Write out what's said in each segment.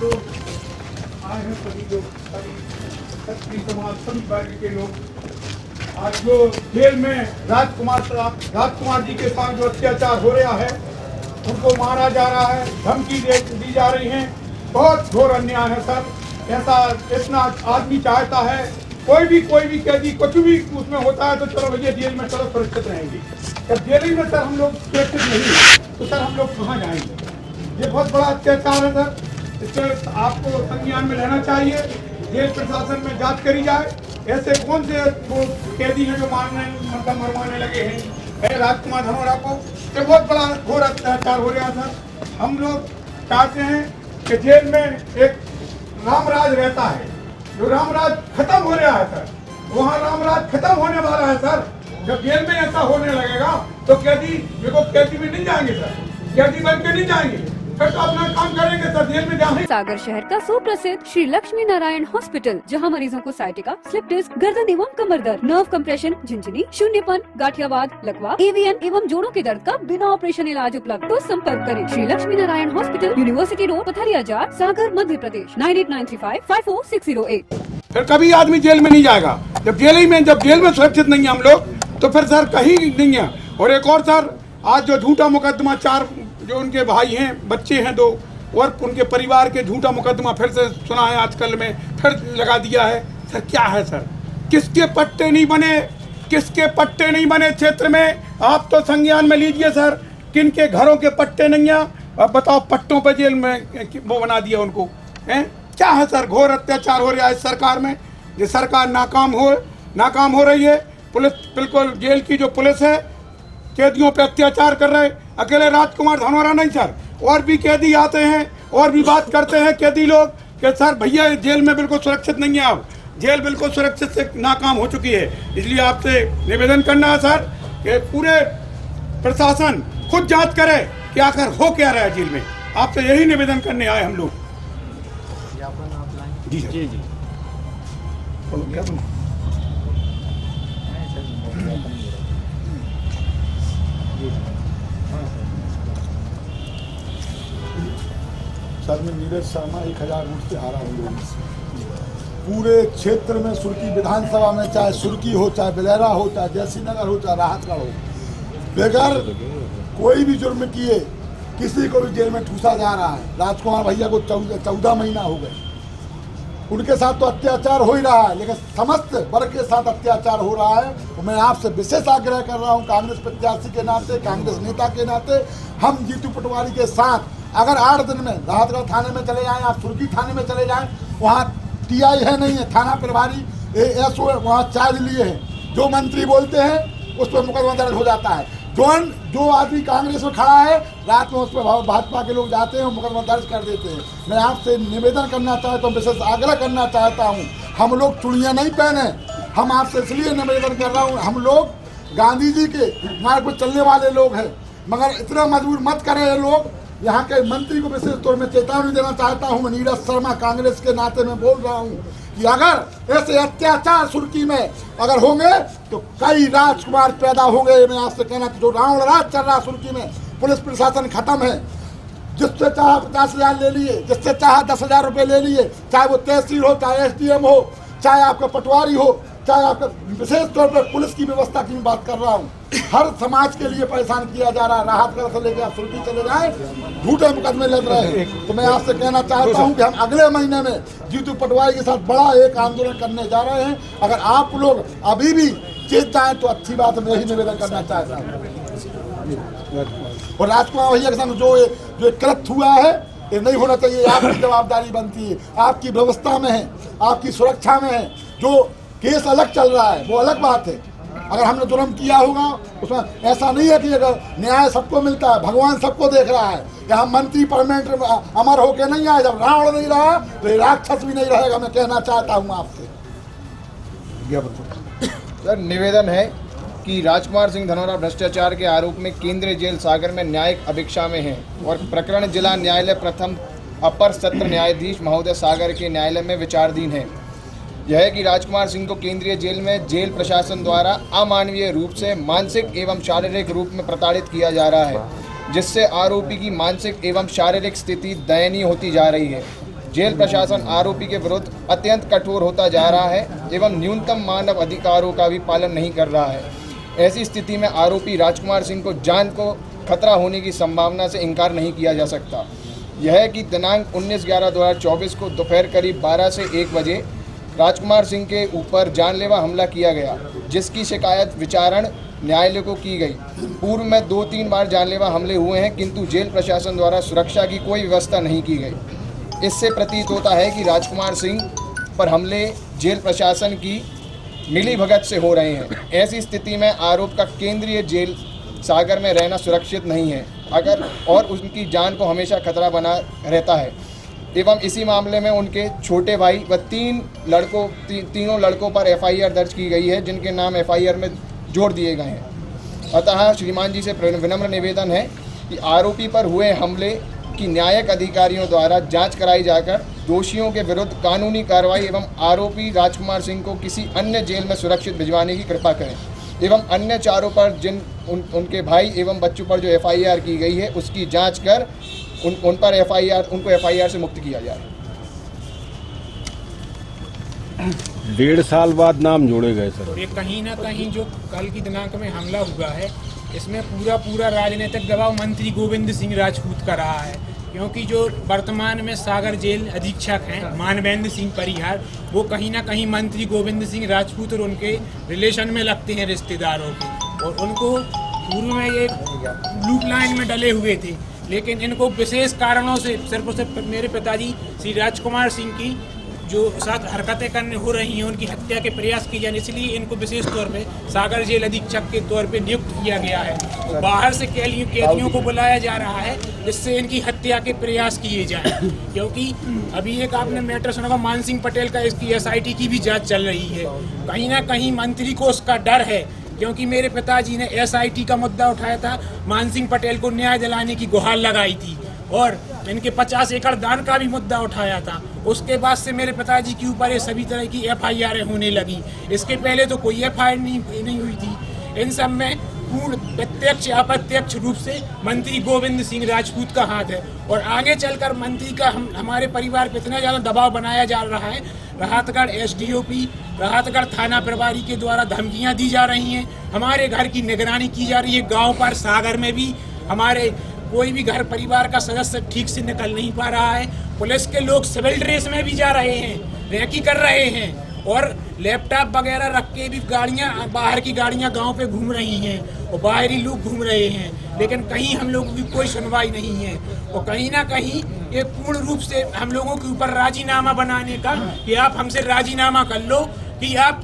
जो आए हैं सभी लोग, सभी क्षत्रिय समाज, सभी वर्ग के लोग, आज जो जेल में राजकुमार जी के साथ जो अत्याचार हो रहा है, उनको मारा जा रहा है, धमकी दी जा रही है, बहुत घोर अन्याय है सर। ऐसा इतना आदमी चाहता है, कोई भी कैदी कुछ भी उसमें होता है तो चलो भैया जेल में चलो सुरक्षित रहेंगे। जब जेल ही में सर हम लोग सुरक्षित नहीं तो सर हम लोग कहाँ जाएंगे? ये बहुत बड़ा अत्याचार है सर, इससे आपको संज्ञान में रहना चाहिए। जेल प्रशासन में जांच करी जाए, ऐसे कौन से वो कैदी हैं जो मरवाने लगे हैं राजकुमार धनोरा को। ये बहुत बड़ा घोर अत्याचार हो रहा था। हम लोग चाहते हैं कि जेल में एक रामराज रहता है, जो रामराज खत्म हो रहा है सर, वहाँ रामराज खत्म होने वाला है सर। जब जेल में ऐसा होने लगेगा तो कैदी में नहीं जाएंगे सर, कैदी बन के नहीं जाएंगे, फिर तो अपना काम करेंगे सर, जेल में जाएंगे। सागर शहर का सुप्रसिद्ध श्री लक्ष्मी नारायण हॉस्पिटल, जहां मरीजों को साइटिका, स्लिप डिस्क, गर्दन एवं कमर दर्द, नर्व कंप्रेशन, झिंझनी, शून्यपन, गाठियावाद, लकवा, एवीएन एवं जोड़ों के दर्द का बिना ऑपरेशन इलाज उपलब्ध। तो संपर्क करें Shri Lakshmi Narayan hospital, university road, Pathariya Jar, Sagar, Madhya Pradesh 9893554608। फिर कभी आदमी जेल में नहीं जाएगा। जब जेल में सुरक्षित नहीं है हम लोग, तो फिर सर कहीं नहीं है। और एक और सर, आज जो झूठा मुकदमा 4 जो उनके भाई हैं, बच्चे हैं 2, और उनके परिवार के झूठा मुकदमा फिर से सुना है आजकल में, फिर लगा दिया है सर। क्या है सर, किसके पट्टे नहीं बने क्षेत्र में? आप तो संज्ञान में लीजिए सर, किन के घरों के पट्टे नहीं है। अब बताओ, पट्टों पर जेल में वो बना दिया उनको हैं। क्या है सर, घोर अत्याचार हो रहा है इस सरकार में। ये सरकार नाकाम हो रही है। पुलिस बिल्कुल, जेल की जो पुलिस है कैदियों पे अत्याचार कर रहे। अकेले राजकुमार धनोरा नहीं सर, और भी कैदी आते हैं और भी बात करते हैं कैदी लोग कि सर भैया जेल में बिल्कुल सुरक्षित नहीं है। अब जेल बिल्कुल सुरक्षित से नाकाम हो चुकी है। इसलिए आपसे निवेदन करना है सर कि पूरे प्रशासन खुद जांच करे कि आखिर हो क्या रहा है जेल में। आपसे यही निवेदन करने आए हम लोग। जी जी जी। सर, मैं नीरज शर्मा 1000 वोट से हारा हूँ। पूरे क्षेत्र में सुर्की विधानसभा में, चाहे सुर्की हो, चाहे बेलेरा हो, चाहे जयसिंह नगर हो, चाहे राहतगढ़ हो, बेगर कोई भी जुर्म किए किसी को भी जेल में ठूसा जा रहा है। राजकुमार भैया को 14 महीना हो गए। उनके साथ तो अत्याचार हो ही रहा है, लेकिन समस्त वर्ग के साथ अत्याचार हो रहा है। तो मैं आपसे विशेष आग्रह कर रहा हूं, कांग्रेस प्रत्याशी के नाते, कांग्रेस नेता के नाते, हम जीतू पटवारी के साथ अगर 8 दिन में राहतगढ़ थाने में चले जाएं, आप सुर्की थाने में चले जाएं, वहाँ टीआई है नहीं है, थाना प्रभारी एसओ वहाँ चार्ज लिए हैं। जो मंत्री बोलते हैं उस पर मुकदमा दर्ज हो जाता है। जो आदमी कांग्रेस में खड़ा है, रात में उस पर भाजपा के लोग जाते हैं और मुकदमा दर्ज कर देते हैं। मैं आपसे निवेदन करना चाहता हूँ, विशेष आग्रह करना चाहता हूँ, हम लोग चूड़ियाँ नहीं पहने। हम आपसे इसलिए निवेदन कर रहा हूँ, हम लोग गांधी जी के मार्ग पर चलने वाले लोग हैं, मगर इतना मजबूर मत करें ये लोग। यहाँ के मंत्री को विशेष तौर में चेतावनी देना चाहता हूँ। मैं नीरज शर्मा कांग्रेस के नाते में बोल रहा हूँ कि अगर ऐसे अत्याचार सुर्की में अगर होंगे तो कई राजकुमार पैदा होंगे। मैं आपसे कहना, जो रावण राज चल रहा सुर्की में, पुलिस प्रशासन खत्म है। जिससे चाहे 50,000 ले लिए, जिससे चाहे 10,000 रुपये ले लिए, चाहे वो तहसील हो, चाहे SDM हो, चाहे आपका पटवारी हो, चाहे आपका, विशेष तौर पर पुलिस की व्यवस्था की मैं बात कर रहा हूँ। हर समाज के लिए परेशान किया जा रहा है। राहतगढ़ से लेकर आप सुर्की चले जाएं, झूठे मुकदमे लग रहे हैं। तो मैं आपसे कहना चाहता हूं कि हम अगले महीने में जीतू पटवारी के साथ बड़ा एक आंदोलन करने जा रहे हैं। अगर आप लोग अभी भी चेत जाएं तो अच्छी बात है। मैं यही निवेदन करना चाहता हूँ। और राजकुमार भैया के साथ जो कृत्य हुआ है, ये नहीं होना चाहिए। आपकी जवाबदारी बनती है, आपकी व्यवस्था में है, आपकी सुरक्षा में है। जो केस अलग चल रहा है वो अलग बात है। अगर हमने जुर्म किया होगा, उसमें ऐसा नहीं है कि अगर न्याय सबको मिलता है, भगवान सबको देख रहा है। कि हम मंत्री परमानेंट अमर होके नहीं आए। जब रावण नहीं रहा तो ये राक्षस भी नहीं रहेगा। मैं कहना चाहता हूँ आपसे। सर, निवेदन है कि राजकुमार सिंह धनोरा भ्रष्टाचार के आरोप में केंद्रीय जेल सागर में न्यायिक अभिक्षा में है और प्रकरण जिला न्यायालय प्रथम अपर सत्र न्यायाधीश महोदय सागर के न्यायालय में विचाराधीन है। यह है कि राजकुमार सिंह को केंद्रीय जेल में जेल प्रशासन द्वारा अमानवीय रूप से मानसिक एवं शारीरिक रूप में प्रताड़ित किया जा रहा है, जिससे आरोपी की मानसिक एवं शारीरिक स्थिति दयनीय होती जा रही है। जेल प्रशासन आरोपी के विरुद्ध अत्यंत कठोर होता जा रहा है एवं न्यूनतम मानव अधिकारों का भी पालन नहीं कर रहा है। ऐसी स्थिति में आरोपी राजकुमार सिंह को जान को खतरा होने की संभावना से इनकार नहीं किया जा सकता। यह है कि दिनांक 19/11/2024 को दोपहर करीब 12 से 1 बजे राजकुमार सिंह के ऊपर जानलेवा हमला किया गया, जिसकी शिकायत विचारण न्यायालय को की गई। पूर्व में 2-3 बार जानलेवा हमले हुए हैं, किंतु जेल प्रशासन द्वारा सुरक्षा की कोई व्यवस्था नहीं की गई। इससे प्रतीत होता है कि राजकुमार सिंह पर हमले जेल प्रशासन की मिलीभगत से हो रहे हैं। ऐसी स्थिति में आरोप का केंद्रीय जेल सागर में रहना सुरक्षित नहीं है और उनकी जान को हमेशा खतरा बना रहता है एवं इसी मामले में उनके छोटे भाई व तीनों लड़कों पर FIR दर्ज की गई है, जिनके नाम FIR में जोड़ दिए गए हैं। अतः श्रीमान जी से विनम्र निवेदन है कि आरोपी पर हुए हमले की न्यायिक अधिकारियों द्वारा जांच कराई जाकर दोषियों के विरुद्ध कानूनी कार्रवाई एवं आरोपी राजकुमार सिंह को किसी अन्य जेल में सुरक्षित भिजवाने की कृपा करें एवं अन्य चारों पर उनके भाई एवं बच्चों पर जो FIR की गई है उसकी जांच कर उनको FIR से मुक्त किया जाए। 1.5 साल बाद नाम जोड़े गए सर। ये कहीं ना कहीं जो कल की दिनांक में हमला हुआ है, इसमें पूरा राजनीतिक दबाव मंत्री गोविंद सिंह राजपूत का रहा है, क्योंकि जो वर्तमान में सागर जेल अधीक्षक हैं मानवेंद्र सिंह परिहार, वो कहीं ना कहीं मंत्री गोविंद सिंह राजपूत और उनके रिलेशन में लगते हैं, रिश्तेदारों के, और उनको पूर्व में ये लूप लाइन में डले हुए थे। लेकिन इनको विशेष कारणों से सिर्फ और सिर्फ मेरे पिताजी श्री राजकुमार सिंह की जो साथ हरकतें करने हो रही हैं, उनकी हत्या के प्रयास किए जाए, इसलिए इनको विशेष तौर पे सागर जेल अधीक्षक के तौर पे नियुक्त किया गया है। बाहर से कैदियों को बुलाया जा रहा है जिससे इनकी हत्या के प्रयास किए जाए, क्योंकि अभी एक आपने मैटर सुना, मान सिंह पटेल का इसकी SIT की भी जाँच चल रही है। कहीं ना कहीं मंत्री को उसका डर है, क्योंकि मेरे पिताजी ने SIT का मुद्दा उठाया था, मान सिंह पटेल को न्याय दिलाने की गुहार लगाई थी और इनके 50 एकड़ दान का भी मुद्दा उठाया था। उसके बाद से मेरे पिताजी के ऊपर ये सभी तरह की FIR होने लगी। इसके पहले तो कोई FIR नहीं हुई थी। इन सब में पूर्ण प्रत्यक्ष अप्रत्यक्ष रूप से मंत्री गोविंद सिंह राजपूत का हाथ है और आगे चलकर मंत्री का हमारे परिवार पर इतना ज़्यादा दबाव बनाया जा रहा है। राहतगढ़ SDOP राहतगढ़ थाना प्रभारी के द्वारा धमकियां दी जा रही हैं, हमारे घर की निगरानी की जा रही है। गांव पर सागर में भी हमारे कोई भी घर परिवार का सदस्य ठीक से निकल नहीं पा रहा है। पुलिस के लोग सिविल ड्रेस में भी जा रहे हैं, रेकी कर रहे हैं और लैपटॉप वगैरह रख के भी गाड़ियां, बाहर की गाड़ियां गांव पे घूम रही हैं और बाहरी लोग घूम रहे हैं, लेकिन कहीं हम लोगों की कोई सुनवाई नहीं है। और कहीं ना कहीं ये पूर्ण रूप से हम लोगों के ऊपर राजीनामा बनाने का कि आप हमसे राजीनामा कर लो, कि आप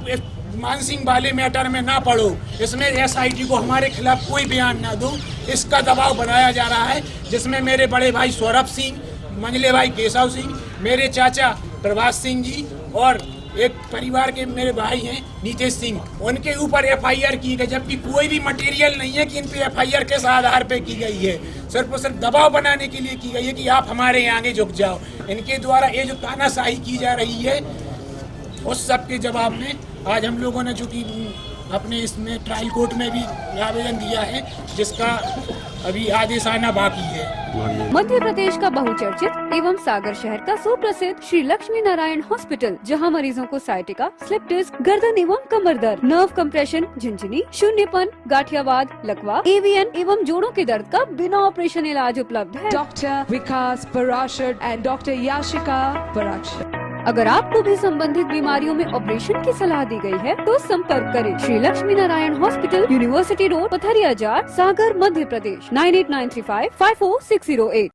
मान सिंह वाले मैटर में ना पड़ो, इसमें SIT को हमारे खिलाफ कोई बयान ना दो, इसका दबाव बनाया जा रहा है। जिसमें मेरे बड़े भाई सौरभ सिंह, मंझले भाई केशव सिंह, मेरे चाचा प्रभास सिंह जी और एक परिवार के मेरे भाई हैं नीतीश सिंह, उनके ऊपर FIR की गई, जबकि कोई भी मटेरियल नहीं है कि इन पे FIR किस आधार पे की गई है। सिर्फ और सिर्फ दबाव बनाने के लिए की गई है कि आप हमारे यहाँ आगे झुक जाओ। इनके द्वारा ये जो तानाशाही की जा रही है, उस सब के जवाब में आज हम लोगों ने जो कि अपने इसमें ट्रायल कोर्ट में भी आवेदन दिया है, जिसका अभी आदेश आना बाकी है। मध्य प्रदेश का बहुचर्चित एवं सागर शहर का सुप्रसिद्ध श्री लक्ष्मी नारायण हॉस्पिटल, जहां मरीजों को साइटिका, स्लिप डिस्क, गर्दन एवं कमर दर्द, नर्व कंप्रेशन, झिंझनी, शून्यपन, गाठियावाद, लकवा, AVN एवं जोड़ों के दर्द का बिना ऑपरेशन इलाज उपलब्ध है। Doctor Vikas Parashar and doctor Yashika Parashar. अगर आपको भी संबंधित बीमारियों में ऑपरेशन की सलाह दी गई है तो संपर्क करें Shri Lakshmi Narayan hospital, university road, Pathariya Jar, Sagar, Madhya Pradesh 9893554608।